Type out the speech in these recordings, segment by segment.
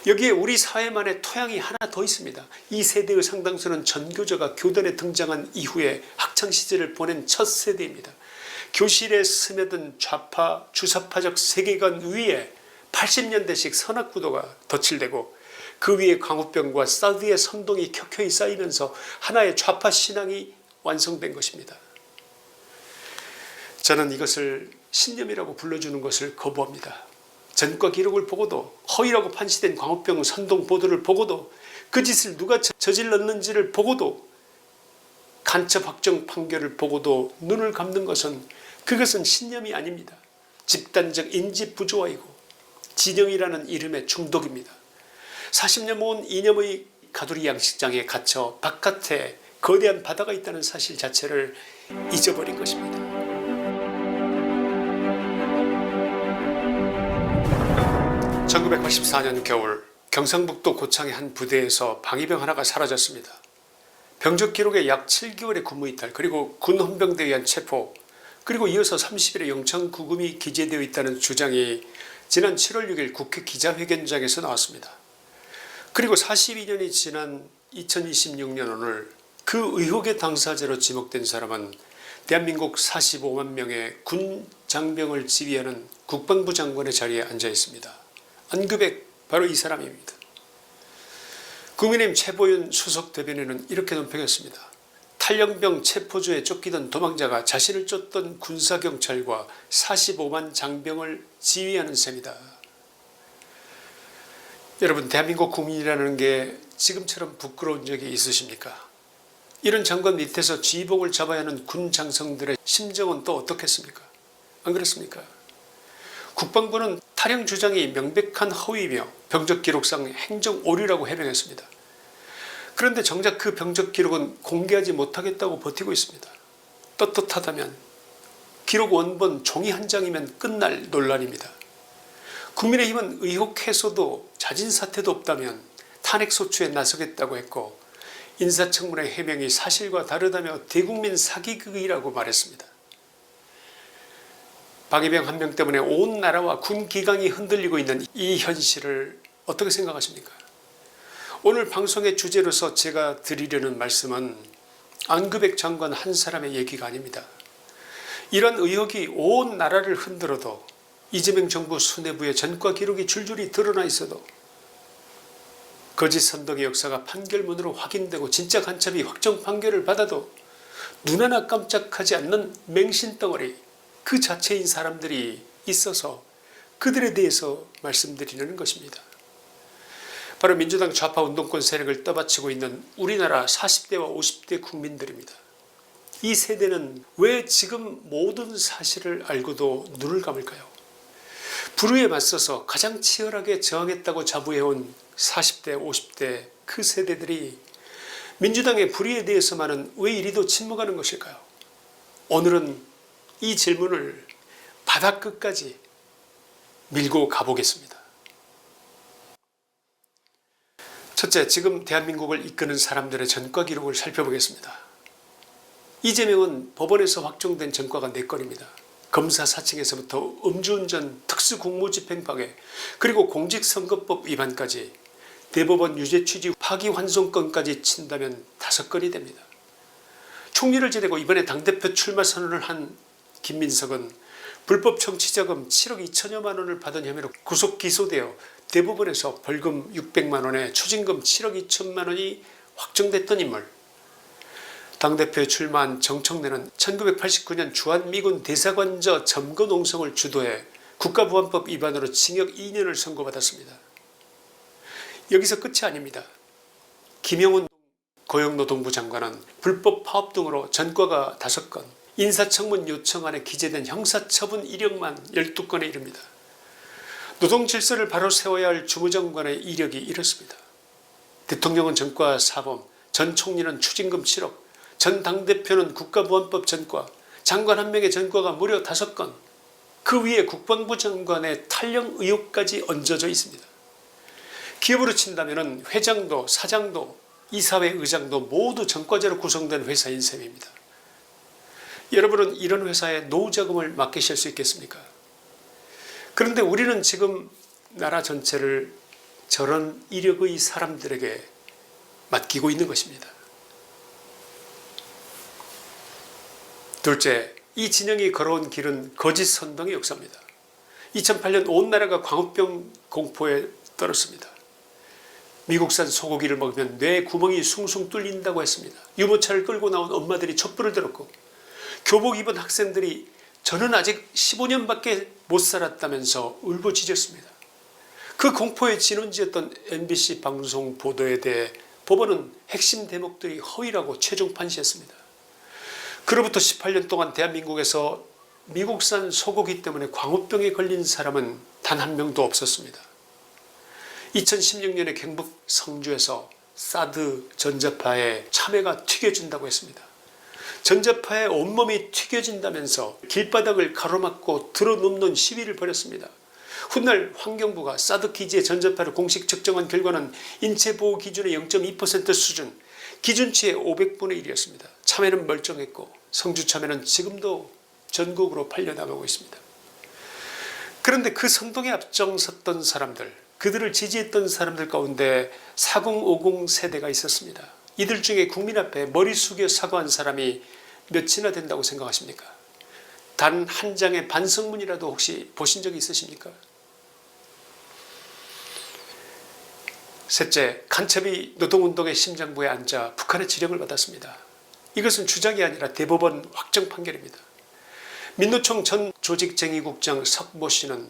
여기에 우리 사회만의 토양이 하나 더 있습니다. 이 세대의 상당수는 전교조가 교단에 등장한 이후에 학창시절을 보낸 첫 세대입니다. 교실에 스며든 좌파 주사파적 세계관 위에 80년대식 선악구도가 덧칠되고 그 위에 광우병과 사드의 선동이 켜켜이 쌓이면서 하나의 좌파 신앙이 완성된 것입니다. 저는 이것을 신념이라고 불러주는 것을 거부합니다. 전과 기록을 보고도 허위라고 판시된 광우병 선동 보도를 보고도 그 짓을 누가 저질렀는지를 보고도 간첩 확정 판결을 보고도 눈을 감는 것은 그것은 신념이 아닙니다. 집단적 인지 부조화이고 진영이라는 이름의 중독입니다. 40년 모은 이념의 가두리 양식장에 갇혀 바깥에 거대한 바다가 있다는 사실 자체를 잊어버린 것입니다. 1984년 겨울 경상북도 고창의 한 부대에서 방위병 하나가 사라졌습니다. 병적 기록에 약 7개월의 군무이탈 그리고 군헌병대에 의한 체포 그리고 이어서 30일의 영장 구금이 기재되어 있다는 주장이 지난 7월 6일 국회 기자회견장에서 나왔습니다. 그리고 42년이 지난 2026년 오늘 그 의혹의 당사자로 지목된 사람은 대한민국 45만 명의 군 장병을 지휘하는 국방부 장관의 자리에 앉아 있습니다. 안규백 바로 이 사람입니다. 국민의힘 최보윤 수석대변인은 이렇게 논평했습니다. 탈영병 체포조에 쫓기던 도망자가 자신을 쫓던 군사경찰과 45만 장병을 지휘하는 셈이다. 여러분, 대한민국 국민이라는 게 지금처럼 부끄러운 적이 있으십니까? 이런 장관 밑에서 지휘봉을 잡아야 하는 군 장성들의 심정은 또 어떻겠습니까? 안 그렇습니까? 국방부는 탈영 주장이 명백한 허위이며 병적 기록상 행정 오류라고 해명했습니다. 그런데 정작 그 병적 기록은 공개하지 못하겠다고 버티고 있습니다. 떳떳하다면 기록 원본 종이 한 장이면 끝날 논란입니다. 국민의힘은 의혹 해소도 자진 사퇴도 없다면 탄핵소추에 나서겠다고 했고 인사청문회 해명이 사실과 다르다며 대국민 사기극이라고 말했습니다. 방위병 한 명 때문에 온 나라와 군 기강이 흔들리고 있는 이 현실을 어떻게 생각하십니까? 오늘 방송의 주제로서 제가 드리려는 말씀은 안규백 장관 한 사람의 얘기가 아닙니다. 이런 의혹이 온 나라를 흔들어도 이재명 정부 수뇌부의 전과 기록이 줄줄이 드러나 있어도 거짓 선동의 역사가 판결문으로 확인되고 진짜 간첩이 확정 판결을 받아도 눈 하나 깜짝하지 않는 맹신덩어리 그 자체인 사람들이 있어서 그들에 대해서 말씀드리는 것입니다. 바로 민주당 좌파 운동권 세력을 떠받치고 있는 우리나라 40대와 50대 국민들입니다. 이 세대는 왜 지금 모든 사실을 알고도 눈을 감을까요? 불의에 맞서서 가장 치열하게 저항했다고 자부해온 40대 50대 그 세대들이 민주당의 불의에 대해서만은 왜 이리도 침묵하는 것일까요? 오늘은 이 질문을 바닥끝까지 밀고 가보겠습니다. 첫째, 지금 대한민국을 이끄는 사람들의 전과 기록을 살펴보겠습니다. 이재명은 법원에서 확정된 전과가 4건입니다. 검사 사칭에서부터 음주운전, 특수공무집행 파괴, 그리고 공직선거법 위반까지 대법원 유죄 취지 파기환송건까지 친다면 5건이 됩니다. 총리를 지내고 이번에 당대표 출마 선언을 한 김민석은 불법 정치자금 7억 2천여만 원을 받은 혐의로 구속 기소되어 대법원에서 벌금 600만 원에 추징금 7억 2천만 원이 확정됐던 인물. 당대표에 출마한 정청래는 1989년 주한미군 대사관저 점거 농성을 주도해 국가보안법 위반으로 징역 2년을 선고받았습니다. 여기서 끝이 아닙니다. 김영훈 고용노동부 장관은 불법 파업 등으로 전과가 5건, 인사청문 요청안에 기재된 형사처분 이력만 12건에 이릅니다. 노동질서를 바로 세워야 할 주무장관의 이력이 이렇습니다. 대통령은 전과 4범, 전 총리는 추징금 7억, 전 당대표는 국가보안법 전과, 장관 한 명의 전과가 무려 5건, 그 위에 국방부 장관의 탈영 의혹까지 얹어져 있습니다. 기업으로 친다면 회장도 사장도 이사회 의장도 모두 전과자로 구성된 회사인 셈입니다. 여러분은 이런 회사에 노후자금을 맡기실 수 있겠습니까? 그런데 우리는 지금 나라 전체를 저런 이력의 사람들에게 맡기고 있는 것입니다. 둘째, 이 진영이 걸어온 길은 거짓 선동의 역사입니다. 2008년 온 나라가 광우병 공포에 떨었습니다. 미국산 소고기를 먹으면 뇌 구멍이 숭숭 뚫린다고 했습니다. 유모차를 끌고 나온 엄마들이 촛불을 들었고 교복 입은 학생들이 저는 아직 15년밖에 못 살았다면서 울부짖었습니다. 그 공포의 진원지였던 MBC 방송 보도에 대해 법원은 핵심 대목들이 허위라고 최종 판시했습니다. 그로부터 18년 동안 대한민국에서 미국산 소고기 때문에 광우병에 걸린 사람은 단 한 명도 없었습니다. 2016년에 경북 성주에서 사드 전자파에 참외가 튀겨진다고 했습니다. 전자파에 온몸이 튀겨진다면서 길바닥을 가로막고 들어눕는 시위를 벌였습니다. 훗날 환경부가 사드 기지의 전자파를 공식 측정한 결과는 인체보호 기준의 0.2% 수준, 기준치의 500분의 1이었습니다. 참외는 멀쩡했고 성주 참외는 지금도 전국으로 팔려나가고 있습니다. 그런데 그 선동에 앞장섰던 사람들, 그들을 지지했던 사람들 가운데 4050 세대가 있었습니다. 이들 중에 국민 앞에 머리 숙여 사과한 사람이 몇이나 된다고 생각하십니까? 단 한 장의 반성문이라도 혹시 보신 적이 있으십니까? 셋째, 간첩이 노동운동의 심장부에 앉아 북한의 지령을 받았습니다. 이것은 주장이 아니라 대법원 확정 판결입니다. 민노총 전 조직쟁의국장 석모 씨는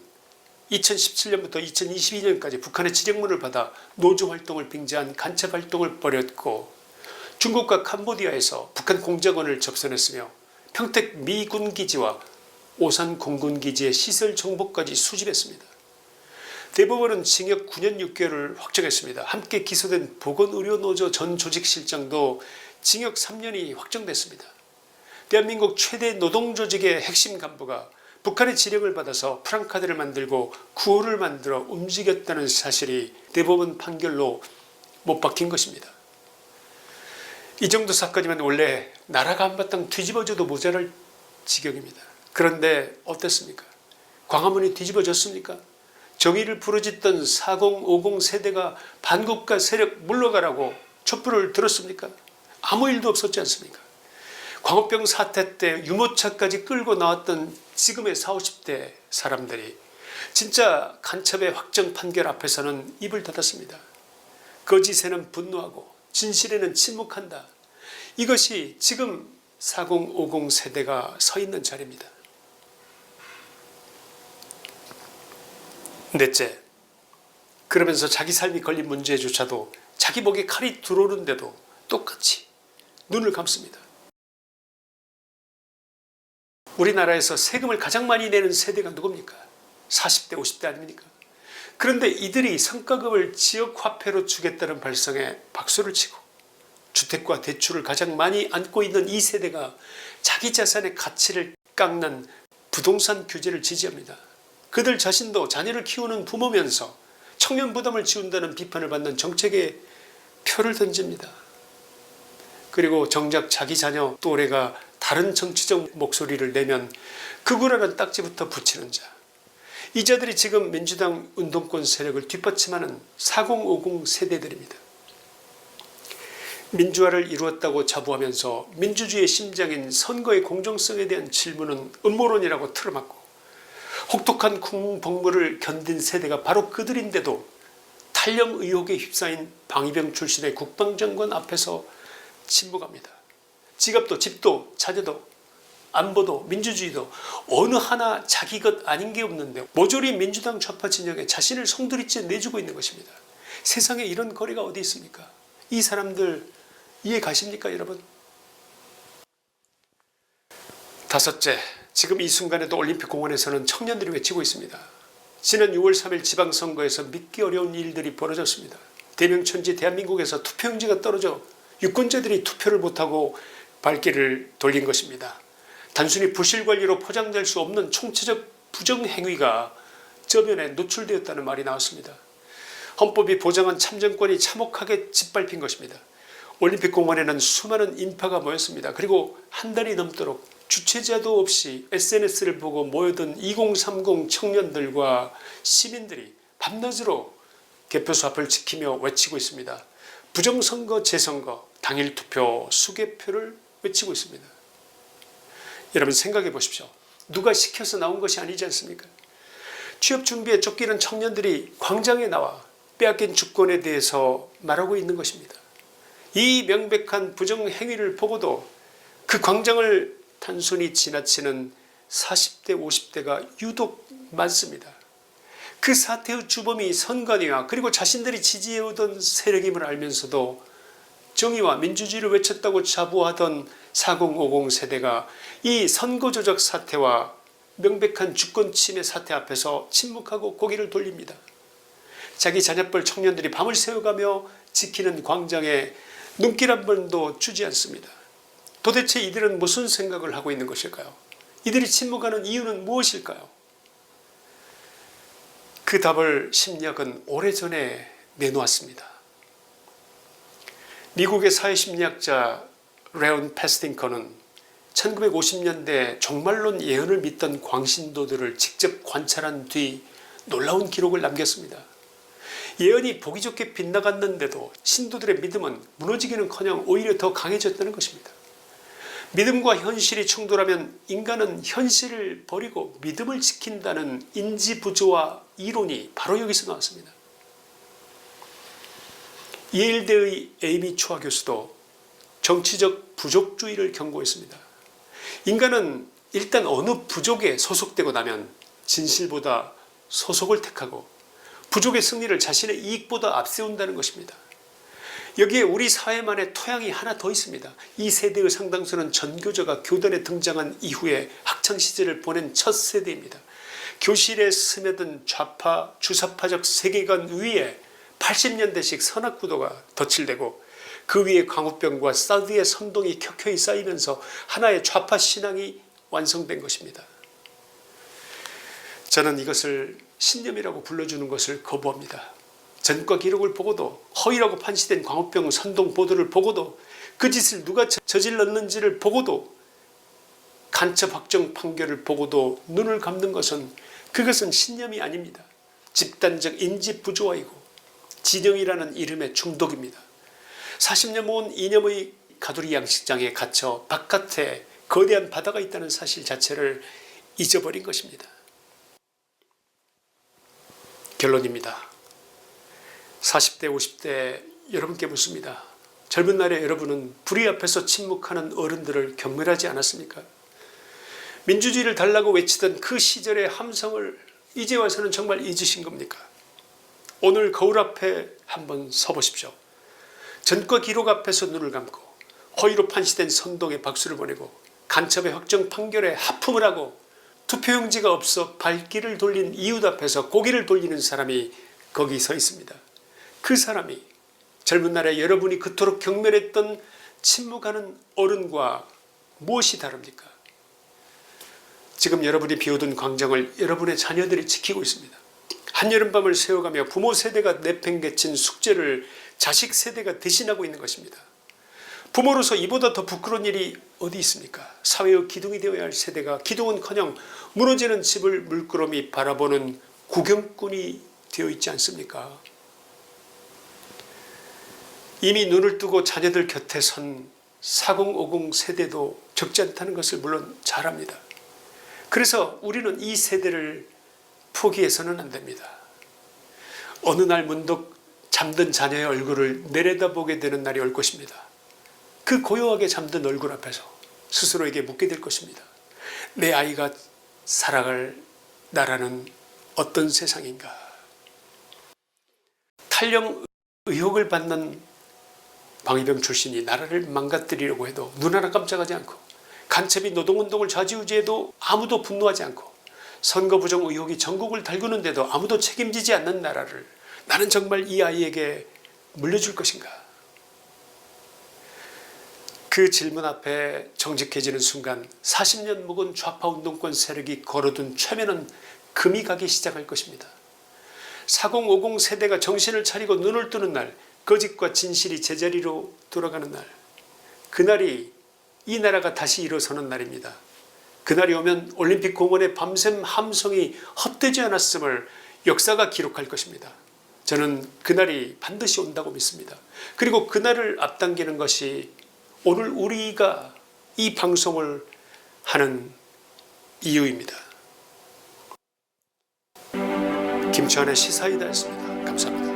2017년부터 2022년까지 북한의 지령문을 받아 노조활동을 빙자한 간첩활동을 벌였고 중국과 캄보디아에서 북한 공작원을 접선했으며 평택 미군기지와 오산 공군기지의 시설 정보까지 수집했습니다. 대법원은 징역 9년 6개월을 확정했습니다. 함께 기소된 보건의료노조 전 조직실장도 징역 3년이 확정됐습니다. 대한민국 최대 노동조직의 핵심 간부가 북한의 지령을 받아서 프랑카드를 만들고 구호를 만들어 움직였다는 사실이 대법원 판결로 못 박힌 것입니다. 이 정도 사건이면 원래 나라가 한바탕 뒤집어져도 모자랄 지경입니다. 그런데 어땠습니까? 광화문이 뒤집어졌습니까? 정의를 부르짖던 4050 세대가 반국가 세력 물러가라고 촛불을 들었습니까? 아무 일도 없었지 않습니까? 광우병 사태 때 유모차까지 끌고 나왔던 지금의 40, 50대 사람들이 진짜 간첩의 확정 판결 앞에서는 입을 닫았습니다. 거짓에는 분노하고 진실에는 침묵한다. 이것이 지금 4050 세대가 서 있는 자리입니다. 넷째, 그러면서 자기 삶이 걸린 문제조차도 자기 목에 칼이 들어오는데도 똑같이 눈을 감습니다. 우리나라에서 세금을 가장 많이 내는 세대가 누굽니까? 40대 50대 아닙니까? 그런데 이들이 성과급을 지역화폐로 주겠다는 발상에 박수를 치고 주택과 대출을 가장 많이 안고 있는 이 세대가 자기 자산의 가치를 깎는 부동산 규제를 지지합니다. 그들 자신도 자녀를 키우는 부모면서 청년 부담을 지운다는 비판을 받는 정책에 표를 던집니다. 그리고 정작 자기 자녀 또래가 다른 정치적 목소리를 내면 극우라는 딱지부터 붙이는 자. 이 자들이 지금 민주당 운동권 세력을 뒷받침하는 4050 세대들입니다. 민주화를 이루었다고 자부하면서 민주주의의 심장인 선거의 공정성에 대한 질문은 음모론이라고 틀어막고 혹독한 국무복무를 견딘 세대가 바로 그들인데도 탈영 의혹에 휩싸인 방위병 출신의 국방장관 앞에서 침묵합니다. 지갑도 집도 자녀도 안보도 민주주의도 어느 하나 자기 것 아닌 게 없는데 모조리 민주당 좌파 진영에 자신을 송두리째 내주고 있는 것입니다. 세상에 이런 거리가 어디 있습니까? 이 사람들 이해 가십니까 여러분? 다섯째, 지금 이 순간에도 올림픽공원에서는 청년들이 외치고 있습니다. 지난 6월 3일 지방선거에서 믿기 어려운 일들이 벌어졌습니다. 대명천지 대한민국에서 투표용지가 떨어져 유권자들이 투표를 못하고 발길을 돌린 것입니다. 단순히 부실관리로 포장될 수 없는 총체적 부정행위가 저변에 노출되었다는 말이 나왔습니다. 헌법이 보장한 참정권이 참혹하게 짓밟힌 것입니다. 올림픽공원에는 수많은 인파가 모였습니다. 그리고 한 달이 넘도록 주최자도 없이 SNS를 보고 모여든 2030 청년들과 시민들이 밤낮으로 개표소 앞을 지키며 외치고 있습니다. 부정선거, 재선거, 당일 투표, 수개표를 외치고 있습니다. 여러분 생각해 보십시오. 누가 시켜서 나온 것이 아니지 않습니까? 취업 준비에 쫓기는 청년들이 광장에 나와 빼앗긴 주권에 대해서 말하고 있는 것입니다. 이 명백한 부정행위를 보고도 그 광장을 단순히 지나치는 40대 50대가 유독 많습니다. 그 사태의 주범이 선관위와 그리고 자신들이 지지해오던 세력임을 알면서도 정의와 민주주의를 외쳤다고 자부하던 4050 세대가 이 선거조작 사태와 명백한 주권 침해 사태 앞에서 침묵하고 고개를 돌립니다. 자기 자녀뻘 청년들이 밤을 새워가며 지키는 광장에 눈길 한 번도 주지 않습니다. 도대체 이들은 무슨 생각을 하고 있는 것일까요? 이들이 침묵하는 이유는 무엇일까요? 그 답을 심리학은 오래전에 내놓았습니다. 미국의 사회심리학자 레온 패스팅커는 1950년대 종말론 예언을 믿던 광신도들을 직접 관찰한 뒤 놀라운 기록을 남겼습니다. 예언이 보기 좋게 빗나갔는데도 신도들의 믿음은 무너지기는커녕 오히려 더 강해졌다는 것입니다. 믿음과 현실이 충돌하면 인간은 현실을 버리고 믿음을 지킨다는 인지부조화 이론이 바로 여기서 나왔습니다. 예일대의 에이미 추아 교수도 정치적 부족주의를 경고했습니다. 인간은 일단 어느 부족에 소속되고 나면 진실보다 소속을 택하고 부족의 승리를 자신의 이익보다 앞세운다는 것입니다. 여기에 우리 사회만의 토양이 하나 더 있습니다. 이 세대의 상당수는 전교조가 교단에 등장한 이후에 학창시절을 보낸 첫 세대입니다. 교실에 스며든 좌파 주사파적 세계관 위에 80년대식 선악구도가 덧칠되고 그 위에 광우병과 사드의 선동이 켜켜이 쌓이면서 하나의 좌파 신앙이 완성된 것입니다. 저는 이것을 신념이라고 불러주는 것을 거부합니다. 전과 기록을 보고도 허위라고 판시된 광우병 선동 보도를 보고도 그 짓을 누가 저질렀는지를 보고도 간첩 확정 판결을 보고도 눈을 감는 것은 그것은 신념이 아닙니다. 집단적 인지 부조화이고 진영이라는 이름의 중독입니다. 40년 모은 이념의 가두리 양식장에 갇혀 바깥에 거대한 바다가 있다는 사실 자체를 잊어버린 것입니다. 결론입니다. 40대 50대 여러분께 묻습니다. 젊은 날에 여러분은 불의 앞에서 침묵하는 어른들을 경멸하지 않았습니까? 민주주의를 달라고 외치던 그 시절의 함성을 이제 와서는 정말 잊으신 겁니까? 오늘 거울 앞에 한번 서보십시오. 전과 기록 앞에서 눈을 감고 허위로 판시된 선동에 박수를 보내고 간첩의 확정 판결에 하품을 하고 투표용지가 없어 발길을 돌린 이웃 앞에서 고개를 돌리는 사람이 거기 서 있습니다. 그 사람이 젊은 날에 여러분이 그토록 경멸했던 침묵하는 어른과 무엇이 다릅니까? 지금 여러분이 비워둔 광장을 여러분의 자녀들이 지키고 있습니다. 한여름밤을 새워가며 부모 세대가 내팽개친 숙제를 자식 세대가 대신하고 있는 것입니다. 부모로서 이보다 더 부끄러운 일이 어디 있습니까? 사회의 기둥이 되어야 할 세대가 기둥은커녕 무너지는 집을 물끄러미 바라보는 구경꾼이 되어 있지 않습니까? 이미 눈을 뜨고 자녀들 곁에 선 4050 세대도 적지 않다는 것을 물론 잘 압니다. 그래서 우리는 이 세대를 포기해서는 안 됩니다. 어느 날 문득 잠든 자녀의 얼굴을 내려다보게 되는 날이 올 것입니다. 그 고요하게 잠든 얼굴 앞에서 스스로에게 묻게 될 것입니다. 내 아이가 살아갈 나라는 어떤 세상인가? 탈영 의혹을 받는 광의병 출신이 나라를 망가뜨리려고 해도 눈 하나 깜짝하지 않고 간첩이 노동운동을 좌지우지해도 아무도 분노하지 않고 선거 부정 의혹이 전국을 달구는데도 아무도 책임지지 않는 나라를 나는 정말 이 아이에게 물려줄 것인가? 그 질문 앞에 정직해지는 순간 40년 묵은 좌파 운동권 세력이 걸어둔 최면은 금이 가기 시작할 것입니다. 4050 세대가 정신을 차리고 눈을 뜨는 날, 거짓과 진실이 제자리로 돌아가는 날, 그날이 이 나라가 다시 일어서는 날입니다. 그날이 오면 올림픽 공원의 밤샘 함성이 헛되지 않았음을 역사가 기록할 것입니다. 저는 그날이 반드시 온다고 믿습니다. 그리고 그날을 앞당기는 것이 오늘 우리가 이 방송을 하는 이유입니다. 김치환의 시사이다였습니다. 감사합니다.